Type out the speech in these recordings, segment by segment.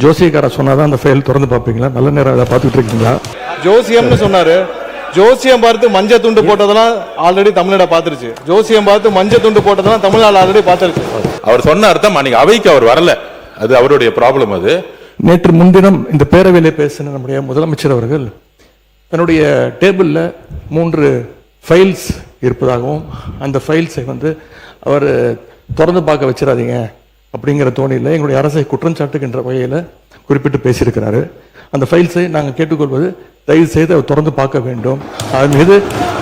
ஜோசியக்கார சொன்னாதான் அந்த ஃபைல் திறந்து பார்ப்பீங்களா? நல்ல நேரம் அதை பார்த்துட்டு இருக்கீங்களா? ஜோசியம்னு சொன்னாரு. ஜோசியம் பார்த்து மஞ்சள் துண்டு போட்டதெல்லாம் ஆல்ரெடி தமிழ்நாடு பார்த்துருச்சு. ஜோசியம் பார்த்து மஞ்சள் துண்டு போட்டதெல்லாம் தமிழ்நாடு ஆல்ரெடி பார்த்துருச்சு. அவர் சொன்ன அர்த்தம் அன்னைக்கு அவைக்கு அவர் வரல, அது அவருடைய ப்ராப்ளம். அது நேற்று முன்தினம் இந்த பேரவையிலே பேசின நம்முடைய முதலமைச்சர் அவர்கள் தன்னுடைய டேபிளில் 3 ஃபைல்ஸ் இருப்பதாகவும் அந்த ஃபைல்ஸை அவர் திறந்து பார்க்க வச்சிடாதீங்க அப்படிங்கிற தோணியில் எங்களுடைய அரசை குற்றம் சாட்டுகின்ற வகையில் குறிப்பிட்டு பேசியிருக்கிறாரு. அந்த ஃபைல்ஸை நாங்கள் கேட்டுக்கொள்வது, தயவு செய்து அவர் திறந்து பார்க்க வேண்டும், அதன் மீது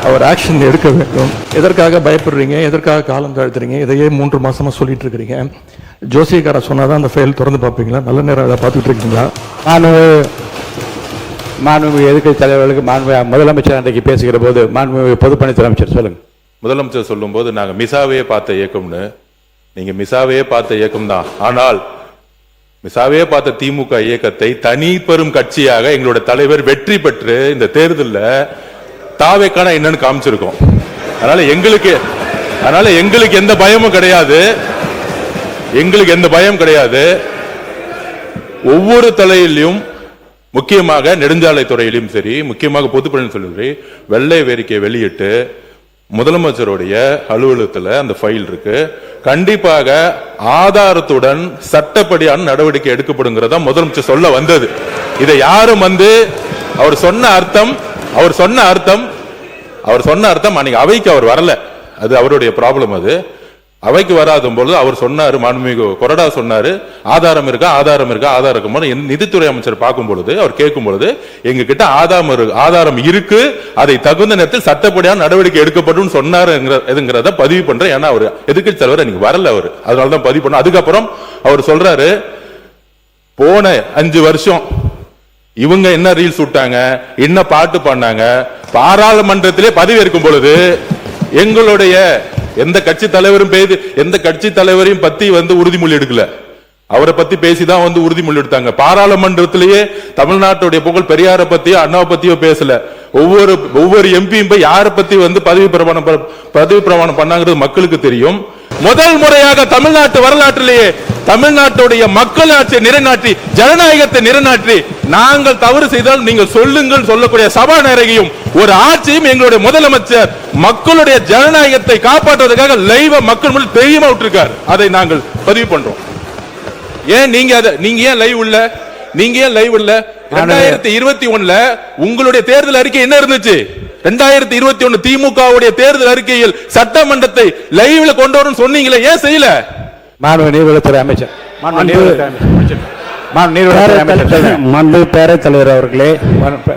அவர் ஆக்ஷன் எடுக்க வேண்டும். எதற்காக பயப்படுறீங்க, எதற்காக காலம் தாழ்த்துறீங்க? இதையே 3 மாசமா சொல்லிட்டு இருக்கிறீங்க. ஜோசியக்கார சொன்னாதான் அந்த ஃபைல் திறந்து பார்ப்பீங்களா? நல்ல நேரம் அதை பார்த்துட்டு இருக்கீங்களா? மாண்புமிகு எதிர்க்கட்சி தலைவர்களுக்கு முதலமைச்சர் அன்றைக்கு பேசுகிற போது மாண்புமிகு பொதுப்பணித்துறை அமைச்சர் சொல்லுங்க. முதலமைச்சர் சொல்லும் போது நாங்கள் மிசாவையே பார்த்த இயக்கம்னு, நீங்க மிசாவையே பார்த்த இயக்கம் தான். ஆனால் மிசாவையே பார்த்த திமுக இயக்கத்தை தனி பெரும் கட்சியாக எங்களுடைய தலைவர் வெற்றி பெற்று இந்த தேர்தலில் தாவேக்கான என்னன்னு காமிச்சிருக்கோம். அதனால எங்களுக்கு எந்த பயமும் கிடையாது. எங்களுக்கு எந்த பயம் கிடையாது. ஒவ்வொரு தலையிலும், முக்கியமாக நெடுஞ்சாலை துறையிலும் சரி, முக்கியமாக பொதுப்பணி சொல்லி வெள்ளை வேரிக்கை வெளியிட்டு முதலமைச்சருடைய அலுவலகத்தில் அந்த ஃபைல் இருக்கு. கண்டிப்பாக ஆதாரத்துடன் சட்டப்படியான நடவடிக்கை எடுக்கப்படுங்கிறதா முதலமைச்சர் சொல்ல வந்தது. இதை யாரும் அவர் சொன்ன அர்த்தம் அன்னைக்கு அவைக்கு அவர் வரல, அது அவருடைய ப்ராப்ளம். அது அவைக்கு வராத பொழுது அவர் சொன்னாரு, மாண்புமிகு கொறடா சொன்னாரு, ஆதாரம் இருக்கா. நிதித்துறை அமைச்சர் பார்க்கும் பொழுது, அவர் கேட்கும் பொழுது, எங்க கிட்ட ஆதாரம் இருக்கு, அதை தகுந்த நேரத்தில் சட்டப்படியான நடவடிக்கை எடுக்கப்படும் சொன்னாருங்கிறத பதிவு பண்றேன். ஏன்னா அவர் எதிர்க்கட்சி தலைவர் அன்னைக்கு வரல, அவர் அதனாலதான் பதிவு பண்ண. அதுக்கப்புறம் அவர் சொல்றாரு, போன 5 வருஷம் இவங்க என்ன ரீல்ஸ் விட்டாங்க, என்ன பாட்டு பண்ணாங்க, பாராளுமன்றத்திலே பதவி இருக்கும் பொழுது எங்களுடைய எந்த கட்சி தலைவரையும் பத்தி உறுதிமொழி எடுக்கல. அவரை பத்தி பேசிதான் உறுதிமொழி எடுத்தாங்க. பாராளுமன்றத்திலேயே தமிழ்நாட்டுடைய புகழ் பெரியாரை பத்தியோ அண்ணாவை பத்தியோ பேசல. ஒவ்வொரு எம்பியும் யாரை பத்தி பதவி பிரமாணம் பண்ணாங்கிறது மக்களுக்கு தெரியும். முதல் முறையாக தமிழ்நாட்டு வரலாற்றிலேயே தமிழ்நாட்டுடைய மக்களாட்சியை நிலைநாட்டி, ஜனநாயகத்தை நிலைநாட்டி, நாங்கள் தவறு செய்தால் நீங்கள் சொல்லுங்கள் சொல்லக்கூடிய சபாநாயகையும் ஒரு ஆட்சியும் எங்களுடைய முதலமைச்சர் மக்களுடைய ஜனநாயகத்தை காப்பாற்றுவதற்காக லைவ் மக்கள் முன் தெரியுமா விட்டுருக்கார். அதை நாங்கள் பதிவு பண்றோம். ஏன் நீங்க லைவ் இல்ல? 2021 உங்களுடைய தேர்தல் அறிக்கை என்ன இருந்துச்சு? 2021 திமுகவுடைய தேர்தல் அறிக்கையில் சட்டமன்றத்தை லைவ்ல கொண்டு வரும் சொன்னீங்களே, ஏன் செய்யல? மாண்புமிகு நீர்வளத்துறை அமைச்சர், மாண்புமிகு பேரவைத் தலைவர் அவர்களே,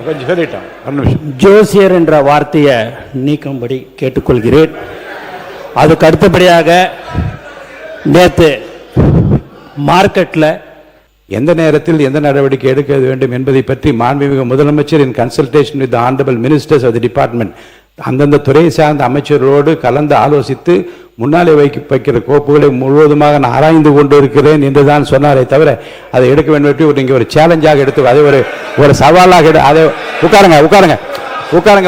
கொஞ்சம் சொல்லிட்டோம். ஜோசியர் என்ற வார்த்தையை நீக்கும்படி கேட்டுக்கொள்கிறேன். அதுக்கு அடுத்தபடியாக நேற்று மார்க்கெட்ல எந்த நேரத்தில் எந்த நடவடிக்கை எடுக்க வேண்டும் என்பதை பற்றி மாண்புமிகு முதலமைச்சர் இன் consultation with honourable ministers of the department அந்தந்த துறையை சார்ந்த அமைச்சரோடு கலந்து ஆலோசித்து முன்னாலே வைக்கிற கோப்புகளை முழுவதுமாக நான் ஆராய்ந்து கொண்டு இருக்கிறேன் என்றுதான் சொன்னாரே தவிர அதை எடுக்க வேண்டும் நீங்க ஒரு சேலஞ்சாக எடுத்து அதை ஒரு சவாலாக அதை உட்காருங்க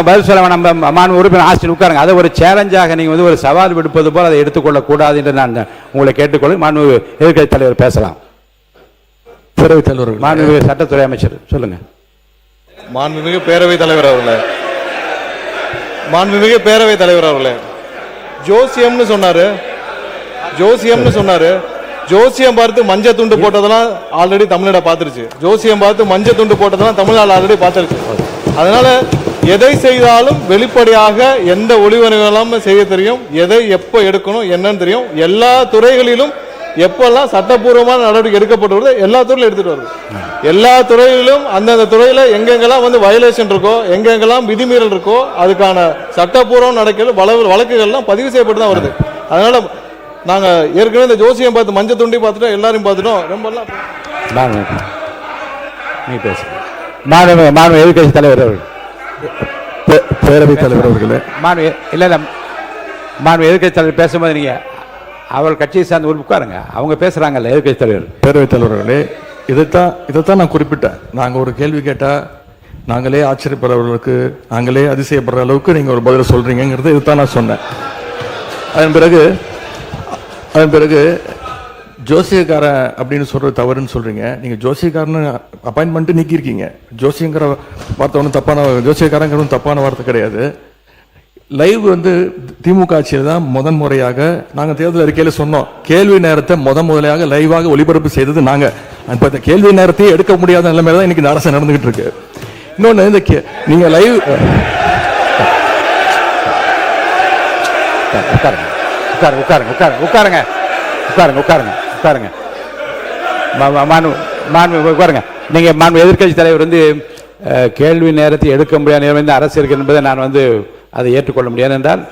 பதில் சொல்ல வேணாம். மாண்பு உறுப்பினர் ஆஸ்டின் உட்காருங்க. அதை ஒரு சேலஞ்சாக நீங்க ஒரு சவால் விடுப்பது போல் அதை எடுத்துக்கொள்ளக்கூடாது என்று நான் உங்களை கேட்டுக்கொள்ள. மாண்பு எதிர்க்கட்சி தலைவர் பேசலாம். பேரவைத் தலைவர், மாண்புமிகு சட்டத்துறை அமைச்சர் சொல்லுங்க. மாண்புமிகு பேரவைத் தலைவர் அவர்களே, ஜோசியம்னு சொன்னாரு. ஜோசியம் பார்த்து மஞ்சள் துண்டு போட்டதெல்லாம் ஆல்ரெடி தமிழ்நாடு பார்த்துருச்சு. ஜோசியம் பார்த்து மஞ்சள் துண்டு போட்டதெல்லாம் தமிழ்நாடு ஆல்ரெடி பார்த்துருச்சு. அதனால எதை செய்தாலும் வெளிப்படையாக எந்த ஒளிவரங்களும் செய்ய தெரியும், எதை எப்போ எடுக்கணும் என்னன்னு தெரியும். எல்லா துறைகளிலும் எப்பெல்லாம் சட்டப்பூர்வமான நடவடிக்கை எடுக்கப்பட்டு எல்லா துறையிலும் எடுத்துட்டு வருது. எல்லா துறைகளிலும் அந்தந்த துறையில எங்கெங்கெல்லாம் வயலேஷன் இருக்கோ, எங்கெங்கெல்லாம் விதிமீறல் இருக்கோ, அதுக்கான சட்டப்பூர்வம் நடக்கிற வழக்குகள்லாம் பதிவு செய்யப்பட்டு தான் வருது. அதனால நாங்க ஏற்கனவே இந்த ஜோசியம் பார்த்து மஞ்சள் துண்டி பார்த்துட்டோம், எல்லாரையும் பார்த்துட்டோம். ரொம்ப எதிர்க்கட்சி தலைவர் பேரவைத் தலைவர் அவர்களே, எதிர்க்கட்சி தலைவர் பேசும்போது நீங்க அவள் கட்சியை சார்ந்த ஒரு உட்காருங்க, அவங்க பேசுறாங்கல்ல. எதிர்க்கட்சி தலைவர், பேரவைத் தலைவர்களே, இதைத்தான் நான் குறிப்பிட்டேன். நாங்கள் ஒரு கேள்வி கேட்டால் நாங்களே ஆச்சரியப்படுறவர்களுக்கு, நாங்களே அதிசயப்படுற அளவுக்கு நீங்கள் ஒரு பதில் சொல்றீங்கிறது இதைத்தான் நான் சொன்னேன். அதன் பிறகு ஜோசியக்காரன் அப்படின்னு சொல்றது தவறுன்னு சொல்றீங்க. நீங்க ஜோசியக்காரன் அப்பாயின்மெண்ட் நீக்கி இருக்கீங்க. ஜோசியங்கிற வார்த்தை ஒன்றும் தப்பான, ஜோசியக்காரங்கிற ஒன்றும் தப்பான வார்த்தை கிடையாது. லைவ் வந்து திமுக ஆட்சியில் தான் முதன் முறையாக நாங்கள் தேர்தல் அறிக்கையில் சொன்னோம், கேள்வி நேரத்தை முதலையாக லைவாக ஒளிபரப்பு செய்தது நாங்க. இப்போ இந்த கேள்வி நேரத்தையே எடுக்க முடியாத நிலைமையில தான் இன்னைக்கு இந்த அரசு நடந்துகிட்டு இருக்கு. இன்னொன்று, இந்த நீங்க லைவ் உட்காருங்க. நீங்க மாண்பு எதிர்க்கட்சி தலைவர் வந்து கேள்வி நேரத்தை எடுக்க முடியாத நிலைமை அரசு இருக்கு என்பதை நான் வந்து அதை ஏற்றுக்கொள்ள முடியாது. என்றால்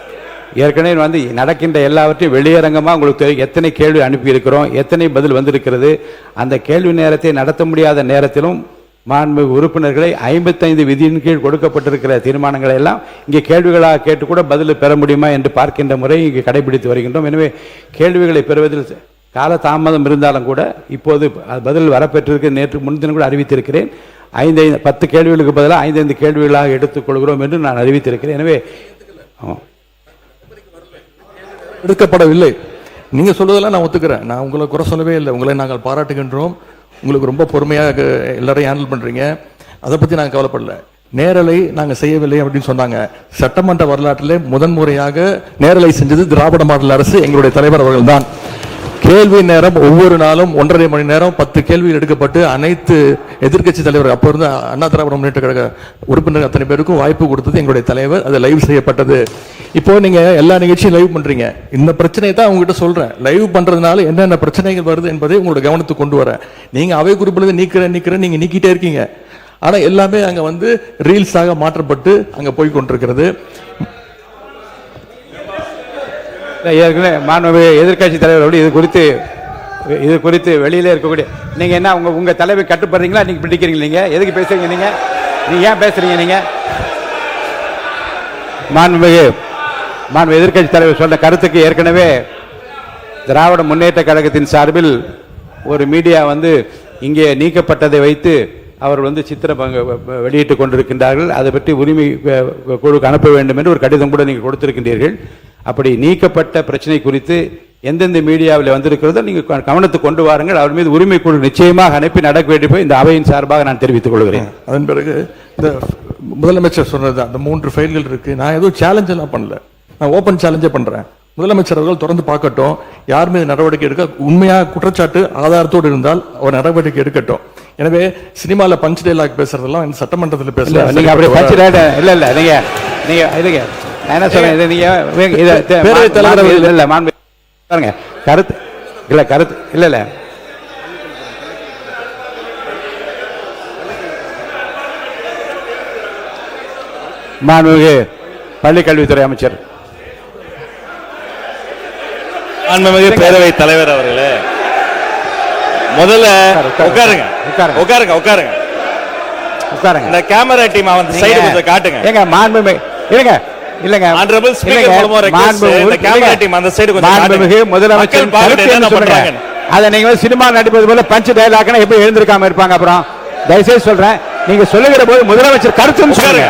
ஏற்கனவே வந்து நடக்கின்ற எல்லாவற்றையும் வெளியரங்கமாக உங்களுக்கு தெரியும், எத்தனை கேள்வி அனுப்பி இருக்கிறோம், எத்தனை பதில் வந்திருக்கிறது. அந்த கேள்வி நேரத்தை நடத்த முடியாத நேரத்திலும் மாண்புமிகு உறுப்பினர்களை 55 விதியின் கீழ் கொடுக்கப்பட்டிருக்கிற தீர்மானங்களை எல்லாம் இங்கே கேள்விகளாக கேட்டு கூட பதில் பெற முடியுமா என்று பார்க்கின்ற முறை இங்கே கடைபிடித்து வருகின்றோம். எனவே கேள்விகளை பெறுவதில் கால தாமதம் இருந்தாலும் கூட இப்போது பதில் வரப்பெற்றிருக்கு. நேற்று முன்தினம் கூட அறிவித்திருக்கிறேன், 10 கேள்விகளுக்கு பதிலாக 5 கேள்விகளாக எடுத்துக்கொள்கிறோம் என்று நான் அறிவித்திருக்கிறேன். எனவே எடுக்கப்படவில்லை. நீங்க சொல்றதெல்லாம் நான் ஒத்துக்கிறேன். நான் உங்களை குறை சொல்லவே இல்லை. உங்களை நாங்கள் பாராட்டுகின்றோம். உங்களுக்கு ரொம்ப பொறுமையாக எல்லாரையும் ஹேண்டில் பண்றீங்க. அதை பத்தி நாங்கள் கவலைப்படல. நேரலை நாங்கள் செய்யவில்லை அப்படின்னு சொன்னாங்க. சட்டமன்ற வரலாற்றிலே முதன்முறையாக நேரலை செஞ்சது திராவிட மாடல் அரசு, எங்களுடைய தலைவர் அவர்கள் தான். கேள்வி நேரம் ஒவ்வொரு நாளும் 1.5 மணி நேரம் 10 கேள்விகள் எடுக்கப்பட்டு அனைத்து எதிர்க்கட்சி தலைவர், அப்போ இருந்த அண்ணா திராவிட முன்னேற்ற கழக உறுப்பினர்கள் அத்தனை பேருக்கும் வாய்ப்பு கொடுத்தது எங்களுடைய தலைவர். அது லைவ் செய்யப்பட்டது. இப்போ நீங்க எல்லா நிகழ்ச்சியும் லைவ் பண்றீங்க. இந்த பிரச்சனையை தான் உங்ககிட்ட சொல்றேன். லைவ் பண்றதுனால என்னென்ன பிரச்சனைகள் வருது என்பதை உங்களோட கவனத்துக்கு கொண்டு வரேன். நீங்க அவை குறிப்பில் நீக்கிறேன் நீங்க நீக்கிட்டே இருக்கீங்க. ஆனா எல்லாமே அங்க வந்து ரீல்ஸாக மாற்றப்பட்டு அங்க போய் கொண்டிருக்கிறது. ஏற்கனவே மாண்புமிகு எதிர்க்கட்சி தலைவரோடு இது குறித்து வெளியிலே இருக்கக்கூடிய நீங்க என்ன உங்க தலைவை கட்டுப்படுறீங்களா, நீங்க பிடிக்கிறீங்க? நீங்க எதுக்கு பேசுறீங்க? நீங்க ஏன் பேசுறீங்க? நீங்க மாண்புமிகு எதிர்க்கட்சி தலைவர் சொன்ன கருத்துக்கு ஏற்கனவே திராவிட முன்னேற்ற கழகத்தின் சார்பில் ஒரு மீடியா வந்து இங்கே நீக்கப்பட்டதை வைத்து அவர் வந்து சித்திரம் வெளியிட்டுக் கொண்டிருக்கின்றார்கள். அதை பற்றி உரிமை குழுக்கு அனுப்ப வேண்டும் என்று ஒரு கடிதம் கூட நீங்கள் கொடுத்திருக்கின்றீர்கள். அப்படி நீக்கப்பட்ட பிரச்சனை குறித்து எந்தெந்த மீடியாவில் வந்திருக்கிறதோ நீங்கள் கவனத்துக்கு கொண்டு வாருங்கள். அவர் மீது உரிமை குழு நிச்சயமாக அனுப்பி நடக்க வேண்டிய இந்த அவையின் சார்பாக நான் தெரிவித்துக் கொள்கிறேன். அதன் பிறகு இந்த முதலமைச்சர் சொன்னது அந்த 3 ஃபைல்கள் இருக்கு. நான் எதுவும் சேலஞ்ச் எல்லாம் பண்ணல, நான் ஓபன் சேலஞ்சே பண்றேன். முதலமைச்சர் அவர்கள் தொடர்ந்து பார்க்கட்டும், யார் மீது நடவடிக்கை எடுக்க உண்மையாக குற்றச்சாட்டு ஆதாரத்தோடு இருந்தால் அவர் நடவடிக்கை எடுக்கட்டும். எனவே சினிமால பஞ்ச் டைலாக் பேசுறதெல்லாம் இந்த சட்டமன்றத்தில் பேசல. நீங்க அப்படி பஞ்ச் டைலாக் இல்ல நீங்க இதுங்க நான் என்ன சொல்றேன், இது நீங்க பேரவைத் தலைவர் இல்ல மாண்பு பாருங்க கருத்து இல்ல மாண்புமிகு பள்ளிக்கல்வித்துறை அமைச்சர், மாண்புமிகு பேரவைத் தலைவர் அவர்களே, முதல்ல உட்காருங்க. இந்த கேமரா டீம் வந்து சைடு கொஞ்சம் காட்டுங்க. ஏங்க மாண்புமிகு இல்லங்க ஆனரபிள் ஸ்பீக்கர் மூலமா ரெக்வெஸ்ட் இந்த கேமரா டீம் அந்த சைடு கொஞ்சம் காட்டுங்க. மாண்புமிகு முதலமைச்சர் பாருங்க என்ன பண்றாங்க. அத நீங்க சினிமா நடிப்பது போல பஞ்ச் டயலாக்னா எப்படி எழுந்திருக்காம இருப்பாங்க? அப்புறம் தயவுசெய்து சொல்றேன், நீங்க சொல்லுகிற போது முதலமைச்சர் கருத்துன்னு சொல்லுங்க.